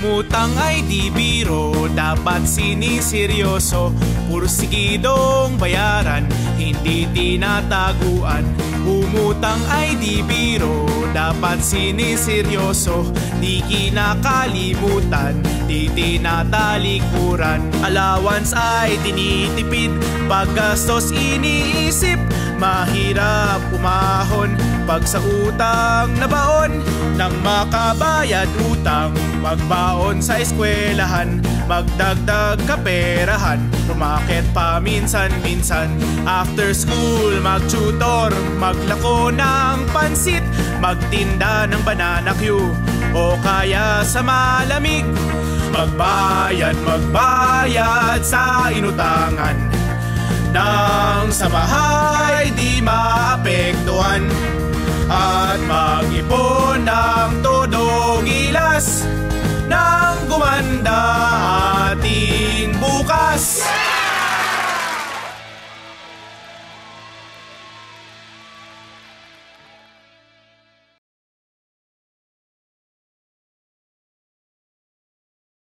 Umutang ay di biro, dapat siniseryoso. Pursigidong bayaran, hindi tinataguan. Umutang ay di biro, dapat siniseryoso. Di kinakalimutan, di tinatalikuran. Allowance ay tinitipid, paggastos iniisip. Mahirap umahon pag sa utang na baon. Nang makabayad utang, magbaon sa eskwelahan. Magdagdag kaperahan, rumakit pa minsan-minsan. After school, mag-tutor, maglako ng pansit. Magtinda ng banana Q o kaya sa malamig. Magbayad sa inutangan, nang sa bahay di maapektuhan. At mag-ipon ng todong ilas, nang gumanda ating bukas.